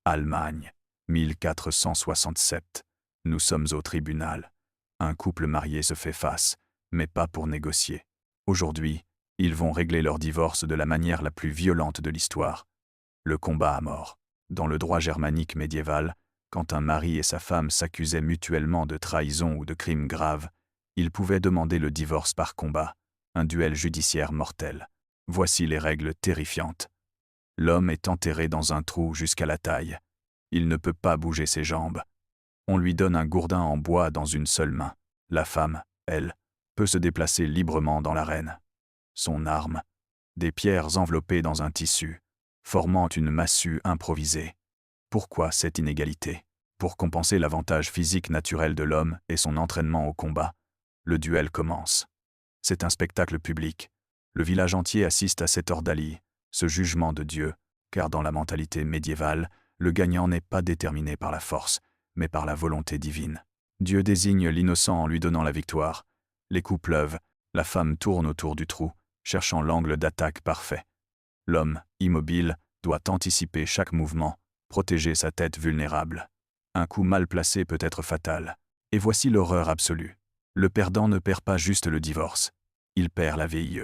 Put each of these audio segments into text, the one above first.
Allemagne, 1467. Nous sommes au tribunal. Un couple marié se fait face, mais pas pour négocier. Aujourd'hui, ils vont régler leur divorce de la manière la plus violente de l'histoire. Le combat à mort. Dans le droit germanique médiéval, quand un mari et sa femme s'accusaient mutuellement de trahison ou de crimes graves, ils pouvaient demander le divorce par combat, un duel judiciaire mortel. Voici les règles terrifiantes. L'homme est enterré dans un trou jusqu'à la taille. Il ne peut pas bouger ses jambes. On lui donne un gourdin en bois dans une seule main. La femme, elle, peut se déplacer librement dans l'arène. Son arme, des pierres enveloppées dans un tissu, formant une massue improvisée. Pourquoi cette inégalité? Pour compenser l'avantage physique naturel de l'homme et son entraînement au combat, le duel commence. C'est un spectacle public. Le village entier assiste à cette ordalie, ce jugement de Dieu, car dans la mentalité médiévale, le gagnant n'est pas déterminé par la force, mais par la volonté divine. Dieu désigne l'innocent en lui donnant la victoire. Les coups pleuvent, la femme tourne autour du trou, cherchant l'angle d'attaque parfait. L'homme, immobile, doit anticiper chaque mouvement, protéger sa tête vulnérable. Un coup mal placé peut être fatal. Et voici l'horreur absolue. Le perdant ne perd pas juste le divorce, il perd la VIE.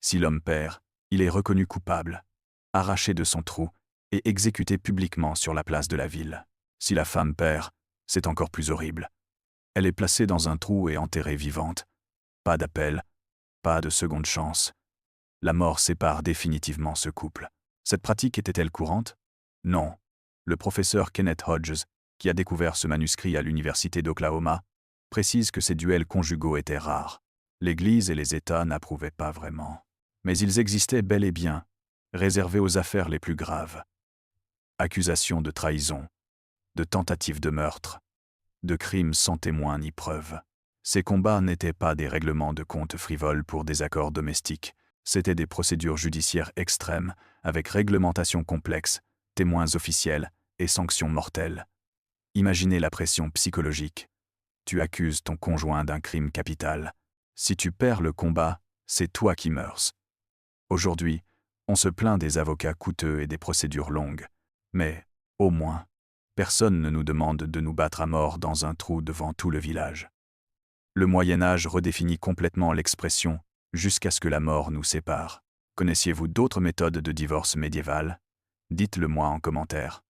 Si l'homme perd, il est reconnu coupable, arraché de son trou et exécuté publiquement sur la place de la ville. Si la femme perd, c'est encore plus horrible. Elle est placée dans un trou et enterrée vivante. Pas d'appel, pas de seconde chance. La mort sépare définitivement ce couple. Cette pratique était-elle courante? Non. Le professeur Kenneth Hodges, qui a découvert ce manuscrit à l'université d'Oklahoma, précise que ces duels conjugaux étaient rares. L'Église et les États n'approuvaient pas vraiment. Mais ils existaient bel et bien, réservés aux affaires les plus graves. Accusations de trahison, de tentatives de meurtre, de crimes sans témoin ni preuve. Ces combats n'étaient pas des règlements de compte frivoles pour des accords domestiques, c'étaient des procédures judiciaires extrêmes, avec réglementation complexe, témoins officiels et sanctions mortelles. Imaginez la pression psychologique. Tu accuses ton conjoint d'un crime capital. Si tu perds le combat, c'est toi qui meurs. Aujourd'hui, on se plaint des avocats coûteux et des procédures longues. Mais, au moins, personne ne nous demande de nous battre à mort dans un trou devant tout le village. Le Moyen-Âge redéfinit complètement l'expression « jusqu'à ce que la mort nous sépare ». Connaissiez-vous d'autres méthodes de divorce médiéval? Dites-le moi en commentaire.